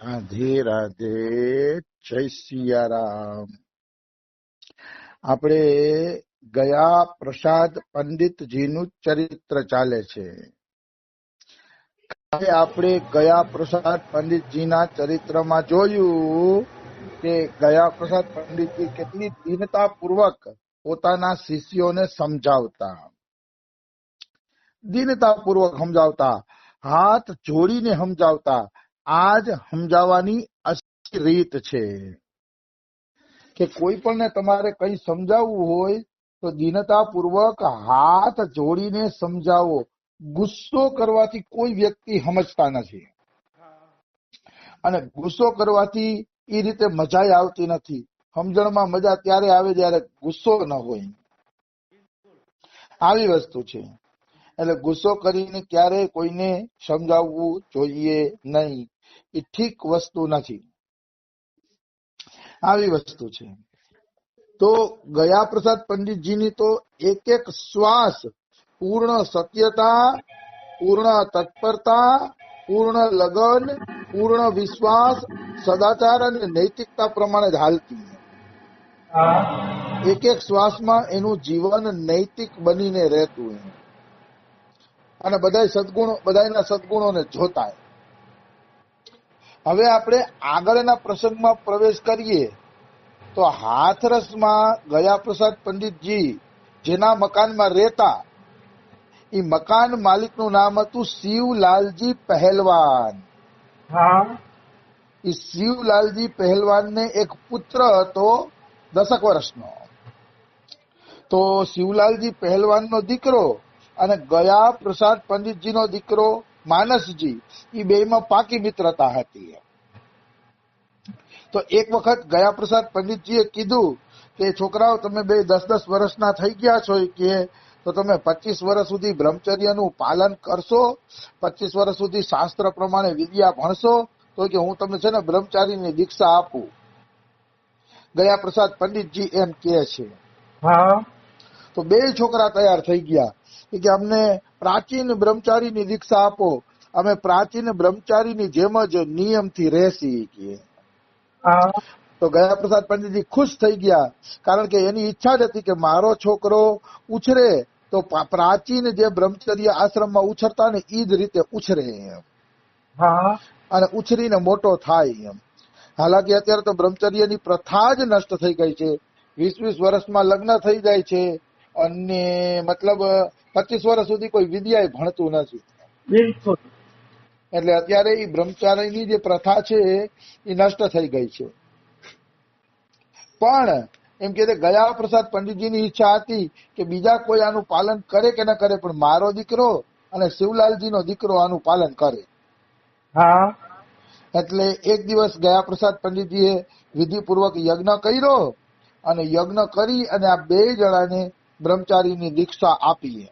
રાધે રાધે, જય સિયારામ. આપણે ગયા પ્રસાદ પંડિતજીનું ચરિત્ર ચાલે છે. આપણે ગયા પ્રસાદ પંડિતજીના ચરિત્રમાં જોયું કે ગયા પ્રસાદ પંડિતજી કેટલી દીનતાપૂર્વક પોતાના શિષ્યોને સમજાવતા, હાથ જોડીને સમજાવતા. આ જ સમજાવવાની અસલી રીત છે કે કોઈ પણ તમારે કઈ સમજાવવું હોય તો દીનતાપૂર્વક હાથ જોડીને સમજાવો. ગુસ્સો કરવાથી કોઈ વ્યક્તિ સમજતા નથી, અને ગુસ્સો કરવાથી એ રીતે મજા આવતી નથી. સમજણમાં મજા ત્યારે આવે જયારે ગુસ્સો ન હોય. આવી વસ્તુ છે. એટલે ગુસ્સો કરીને ક્યારેય કોઈને સમજાવવું જોઈએ નહીં. એ ઠીક વસ્તુ નથી. આવી વસ્તુ છે. તો ગયા પ્રસાદ પંડિતજીની તો એક એક શ્વાસ પૂર્ણ સત્યતા, પૂર્ણ તત્પરતા, પૂર્ણ લગન, પૂર્ણ વિશ્વાસ, સદાચાર અને નૈતિકતા પ્રમાણે જ હાલતી. એક એક શ્વાસમાં એનું જીવન નૈતિક બનીને રહેતું, અને બધાના સદગુણોને જોતા. હવે આપણે આગળના પ્રસંગમાં પ્રવેશ કરીએ તો હાથરસમાં ગયા પ્રસાદ પંડિતજી જેના મકાનમાં રહેતા, એ મકાન માલિકનું નામ હતું શિવલાલજી પહેલવાન. એ શિવલાલજી પહેલવાનને એક પુત્ર હતો 10 વર્ષનો. તો શિવલાલજી પહેલવાનનો દીકરો અને ગયા પ્રસાદ પંડિતજીનો દીકરો માનસજી, એ બેમાં પાકી મિત્રતા હતી. તો એક વખત ગયા પ્રસાદ પંડિતજીએ કીધું કે છોકરાઓ, તમે બે 10-10 વર્ષના થઈ ગયા છો, કે તો તમે 25 વર્ષ સુધી બ્રહ્મચર્યનું પાલન કરશો, 25 વર્ષ સુધી શાસ્ત્ર પ્રમાણે વિદ્યા ભણશો, તો કે હું તમને છે ને બ્રહ્મચારીની દીક્ષા આપું. ગયા પ્રસાદ પંડિતજી એમ કહે છે. તો બે છોકરા તૈયાર થઈ ગયા કે અમને પ્રાચીન બ્રહ્મચારીની દીક્ષા આપો, અમે પ્રાચીન બ્રહ્મચારીની જેમ જ નિયમથી રહેશી કે. તો ગયા પ્રસાદ પંડિતજી ખુશ થઈ ગયા, કારણ કે એની ઈચ્છા જ હતી કે મારો છોકરો ઉછરે તો પ્રાચીન જે બ્રહ્મચર્ય આશ્રમમાં ઉછરતા ને એ જ રીતે ઉછરે અને ઉછરીને મોટો થાય એમ. હાલાકી અત્યારે તો બ્રહ્મચર્યની પ્રથા જ નષ્ટ થઈ ગઈ છે. 20-20 વર્ષમાં લગ્ન થઈ જાય છે, અને મતલબ 25 વર્ષ સુધી કોઈ વિદ્યા ભણતું નથી. એટલે અત્યારે એ બ્રહ્મચારીની જે પ્રથા છે એ નષ્ટ થઈ ગઈ છે. પણ એમ કે ગયા પ્રસાદ પંડિતજીની ઈચ્છા હતી કે બીજા કોઈ આનું પાલન કરે કે ન કરે, પણ મારો દીકરો અને શિવલાલજીનો દીકરો આનું પાલન કરે. એટલે એક દિવસ ગયા પ્રસાદ પંડિતજીએ વિધિપૂર્વક યજ્ઞ કર્યો, અને યજ્ઞ કરી અને આ બે જણાને બ્રહ્મચારીની દીક્ષા આપી.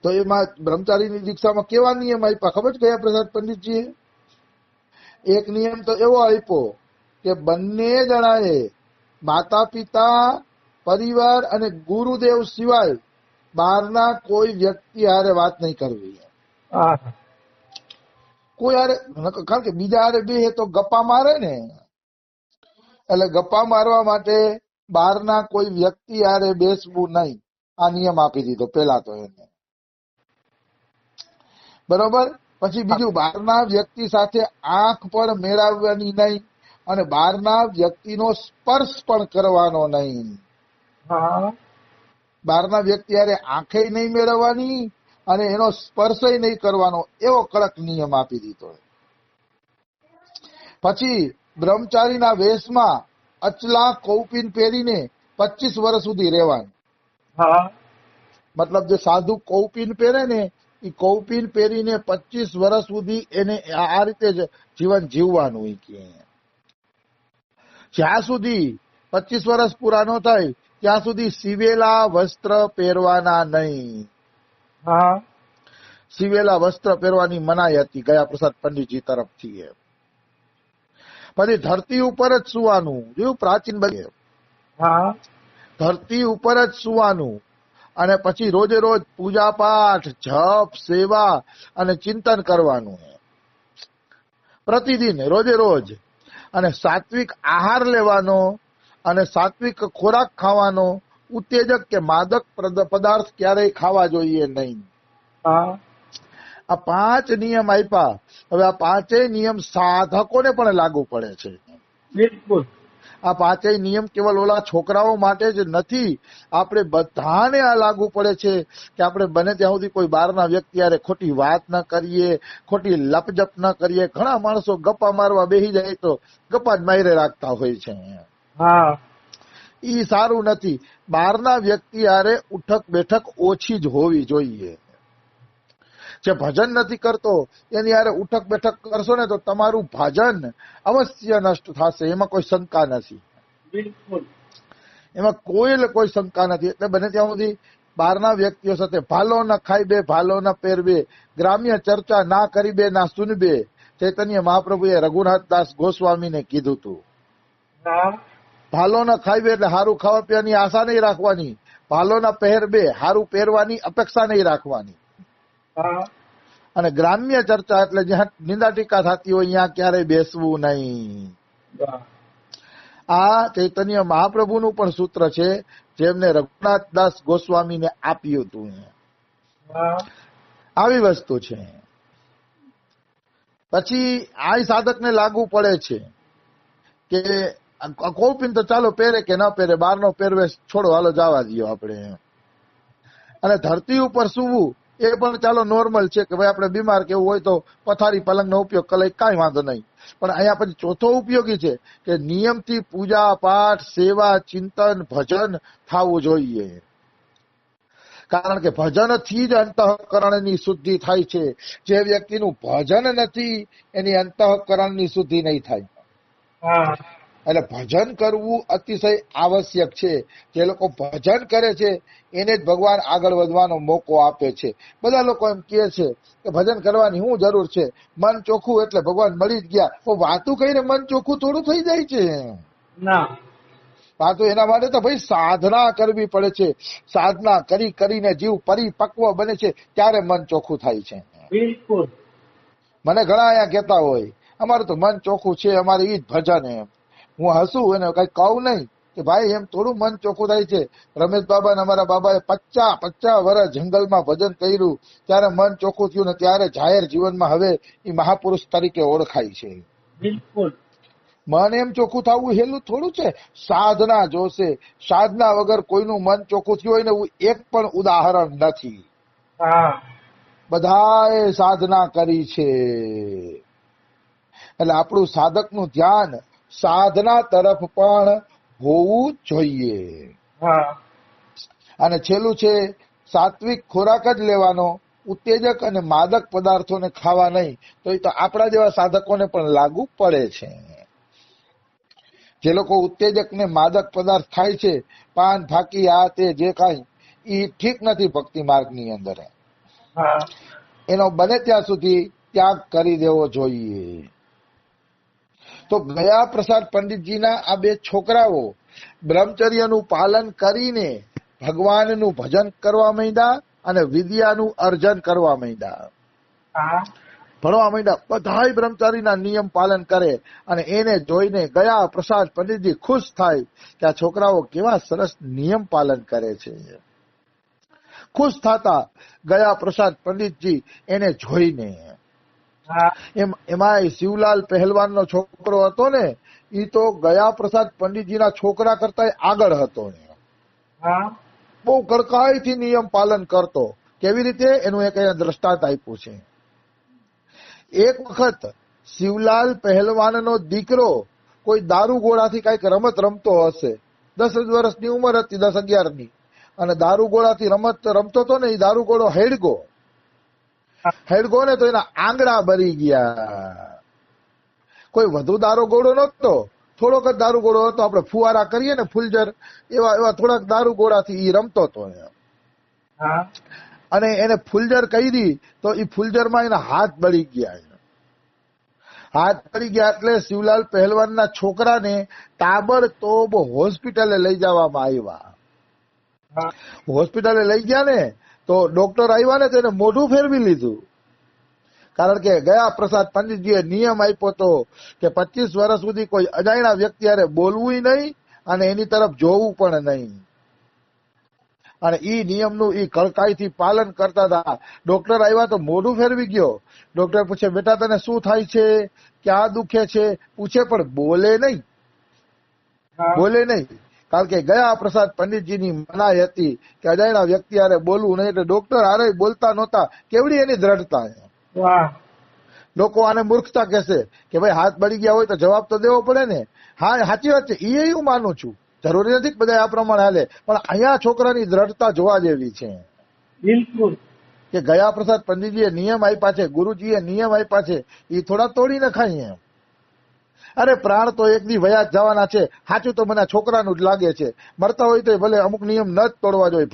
તો એમાં બ્રહ્મચારીની દીક્ષામાં કેવા નિયમ આપ્યા ખબર છે ગયા પ્રસાદ પંડિતજીએ? એક નિયમ તો એવો આપ્યો કે બંને જણાએ માતા પિતા, પરિવાર અને ગુરુદેવ સિવાય બહારના કોઈ વ્યક્તિ હારે વાત નહીં કરવી. કોઈ હારે, કારણ કે બીજા હારે બે તો ગપ્પા મારે ને, એટલે ગપ્પા મારવા માટે બહારના કોઈ વ્યક્તિ હારે બેસવું નહીં. આ નિયમ આપી દીધો પેલા તો એને. બરોબર. પછી બીજું, બહારના વ્યક્તિ સાથે આંખ પણ મેળવવાની નહીં, અને બહારના વ્યક્તિનો સ્પર્શ પણ કરવાનો નહીં. બહારના વ્યક્તિ હારે આંખે નહીં મેળવવાની અને એનો સ્પર્શ નહીં કરવાનો, એવો કડક નિયમ આપી દીધો. પછી બ્રહ્મચારીના વેશમાં અચલા કૌપીન પહેરીને 25 વર્ષ સુધી રહેવાનું. મતલબ જે સાધુ કૌપીન પહેરે ને, એ કૌપીન પહેરીને 25 વર્ષ સુધી એને આ રીતે જ જીવન જીવવાનું. જ્યાં સુધી 25 વર્ષ પૂરા ન થાય ત્યાં સુધી સીવેલા વસ્ત્ર પહેરવાના નહીં. સીવેલા વસ્ત્ર પહેરવાની મનાઈ હતી ગયા પ્રસાદ પંડિતજી તરફથી. પછી ધરતી ઉપર જ સુવાનું, જોયું પ્રાચીન બને ધરતી ઉપર જ સુવાનું, અને પછી રોજે રોજ પૂજા પાઠ, જપ, સેવા અને ચિંતન કરવાનું. પ્રતિદિન રોજે રોજ, અને સાત્વિક આહાર લેવાનો અને સાત્વિક ખોરાક ખાવાનો, ઉત્તેજક કે માદક પદાર્થ ક્યારેય ખાવા જોઈએ નહીં. આ 5 નિયમ આપ્યા. હવે આ 5 નિયમ સાધકોને પણ લાગુ પડે છે. બિલકુલ. આ 5 નિયમ કેવલ ઓલા છોકરાઓ માટે જ નથી, આપણે બધાને આ લાગુ પડે છે કે આપણે બને ત્યાં સુધી કોઈ બહારના વ્યક્તિ હારે ખોટી વાત ન કરીએ, ખોટી લપજપ ન કરીએ. ઘણા માણસો ગપ્પા મારવા બેસી જાય તો ગપ્પા જ માયરે રાખતા હોય છે. ઈ સારું નથી. બહારના વ્યક્તિ હારે ઉઠક બેઠક ઓછી જ હોવી જોઈએ. જે ભજન નથી કરતો એની હારે ઉઠક બેઠક કરશો ને તો તમારું ભજન અવશ્ય નષ્ટ થશે, એમાં કોઈ શંકા નથી. બિલકુલ. એમાં કોઈ શંકા નથી. એટલે બને ત્યાં સુધી બહારના વ્યક્તિઓ સાથે ભાલો ન ખાઈ બે, ભાલો ન પહેરબે, ગ્રામ્ય ચર્ચા ના કરી બે, ના સુનબે. ચૈતન્ય મહાપ્રભુએ રઘુનાથદાસ ગોસ્વામીને કીધું હતું. ભાલો ન ખાઈ બે એટલે સારું ખાવા પીવાની આશા નહીં રાખવાની, ભાલો ના પહેરબે, સારું પહેરવાની અપેક્ષા નહીં રાખવાની. અને ગ્રામ્ય ચર્ચા એટલે જ્યાં નિંદા ટીકા થતી હોય ત્યાં ક્યારેય બેસવું નહીં. આ ચૈતન્ય મહાપ્રભુનું પણ સૂત્ર છે, જેમને રઘુનાથદાસ ગોસ્વામીને આપ્યું હતું. આવી વસ્તુ છે. પછી આ સાધકને લાગુ પડે છે કે કૌપિન તો ચાલો પહેરે કે ન પહેરે, બહારનો પહેરવેશ છોડો, હાલો જવા દો આપણે. અને ધરતી ઉપર સૂવું એ પણ ચાલો નોર્મલ છે કે ભાઈ આપણે બીમાર કેવું હોય તો પથારી પલંગનો ઉપયોગ કરે, કાંઈ વાંધો નહીં. પણ અહીંયા પછી ચોથો ઉપયોગી છે કે નિયમથી પૂજા પાઠ, સેવા, ચિંતન, ભજન થવું જોઈએ. કારણ કે ભજનથી જ અંતઃકરણની શુદ્ધિ થાય છે. જે વ્યક્તિનું ભજન નથી એની અંતઃકરણની શુદ્ધિ નહીં થાય. એટલે ભજન કરવું અતિશય આવશ્યક છે. જે લોકો ભજન કરે છે એને જ ભગવાન આગળ વધવાનો મોકો આપે છે. બધા લોકો એમ કહે છે કે ભજન કરવાની શું જરૂર છે, મન ચોખ્ખું એટલે ભગવાન મળી જ ગયા. તો વાતું કહીને મન ચોખ્ખું થોડું થઈ જાય છે. વાતો એના માટે તો ભાઈ સાધના કરવી પડે છે. સાધના કરી કરીને જીવ પરિપક્વ બને છે ત્યારે મન ચોખ્ખું થાય છે. બિલકુલ. મને ઘણા અહીંયા કહેતા હોય અમારું તો મન ચોખ્ખું છે, અમારે ઈ જ ભજન. એમ હું હસું એને કઈ કહું નહીં કે ભાઈ એમ થોડું મન ચોખ્ખું થાય છે. રમેશ બાબા ને અમારા બાબાએ 50 વર્ષ જંગલમાં ભજન કર્યું ત્યારે મન ચોખ્ખું થયું ને ત્યારે જાહેર જીવનમાં હવે એ મહાપુરુષ તરીકે ઓળખાય છે. બિલકુલ. મન એમ ચોખ્ખું થવું હેલું થોડું છે, સાધના જોશે. સાધના વગર કોઈનું મન ચોખ્ખું થયું હોય ને એવું એક પણ ઉદાહરણ નથી. બધાએ સાધના કરી છે. એટલે આપણું સાધકનું ધ્યાન સાધના તરફ પણ હોવું જોઈએ. અને છેલ્લું છે સાત્વિક ખોરાક જ લેવાનો, ઉત્તેજક અને માદક પદાર્થોને ખાવા નહીં. તો એ તો આપણા જેવા સાધકોને પણ લાગુ પડે છે. જે લોકો ઉત્તેજક ને માદક પદાર્થ ખાય છે, પાન ફાકી આ તે જે કાંઈ, એ ઠીક નથી ભક્તિ માર્ગની અંદર. એનો બને ત્યાં સુધી ત્યાગ કરી દેવો જોઈએ. તો ગયા પ્રસાદ પંડિતજીના આ 2 છોકરાઓ બ્રહ્મચર્યનું પાલન કરીને ભગવાનનું ભજન કરવા માંડ્યા અને વિદ્યાનું અર્જન કરવા માંડ્યા, ભણવા માંડ્યા. બધાય બ્રહ્મચારીના નિયમ પાલન કરે અને એને જોઈને ગયા પ્રસાદ પંડિતજી ખુશ થાય કે આ છોકરાઓ કેવા સરસ નિયમ પાલન કરે છે. ખુશ થતા ગયા પ્રસાદ પંડિતજી એને જોઈને. એમાં શિવલાલ પહેલવાનનો છોકરો હતો ને, એ તો ગયા પ્રસાદ પંડિતજીના છોકરા કરતા આગળ હતો. બહુ કડકાઈથી નિયમ પાલન કરતો. કેવી રીતે એનું એક દ્રષ્ટાંત આપ્યું છે. એક વખત શિવલાલ પહેલવાનનો દીકરો કોઈ દારૂ ગોળાથી કઈક રમત રમતો હશે. 10 જ વર્ષની ઉંમર હતી, 10-11 ની, અને દારૂ ગોળાથી રમત રમતો હતો ને, એ દારૂ ગોળો હેડગો ને તો એના આંગળા ભરી ગયા. કોઈ વધુ દારૂ ગોળો નતો, થોડોક જ દારૂ ગોળો હતો. આપણે ફુવારા કરીએ ને ફૂલજર, એવા થોડાક દારૂ ગોળાથી એ રમતો હતો. અને એને ફૂલજર કરી તો એ ફૂલજરમાં એના હાથ બળી ગયા. હાથ બળી ગયા એટલે શિવલાલ પહેલવાનના છોકરાને તાબડતોબ હોસ્પિટલે લઈ જવામાં આવ્યા. હોસ્પિટલે લઈ ગયા ને તો ડોક્ટર આવ્યા ને તેને મોઢું ફેરવી લીધું. કારણ કે ગયા પ્રસાદ પંડિતજીએ નિયમ આપ્યો હતો કે 25 વર્ષ સુધી કોઈ અજાણ્યા વ્યક્તિ હારે બોલવું નહીં અને એની તરફ જોવું પણ નહીં. અને ઈ નિયમનું ઈ કડકાઈથી પાલન કરતા હતા. ડોક્ટર આવ્યા તો મોઢું ફેરવી ગયો. ડોક્ટર પૂછે, બેટા તને શું થાય છે, ક્યાં દુખે છે, પૂછે પણ બોલે નહીં. હા. બોલે નહીં, કારણ કે ગયા પ્રસાદ પંડિતજીની મનાઈ હતી કે અજાણ્યા વ્યક્તિ હારે બોલવું નહીં. એટલે ડોક્ટર હારે બોલતા નહોતા. કેવડી એની દ્રઢતા. વાહ. લોકો આને મૂર્ખતા કહેશે કે ભાઈ હાથ બળી ગયા હોય તો જવાબ તો દેવો પડે ને. હા, સાચી વાત છે, એ હું માનું છું. જરૂરી નથી કે બધા આ પ્રમાણે હાલે, પણ અહીંયા છોકરાની દ્રઢતા જોવા જેવી છે બિલકુલ. કે ગયા પ્રસાદ પંડિતજીએ નિયમ આપ્યા છે, ગુરુજીએ નિયમ આપ્યા છે, એ થોડા તોડી નખાય એમ. અરે પ્રાણ તો એક દી વયા જ જવાના છે. સાચું તો મને આ છોકરાનું જ લાગે છે. મરતા હોય તો ભલે અમુક નિયમ ન જ તોડવા જોઈએ.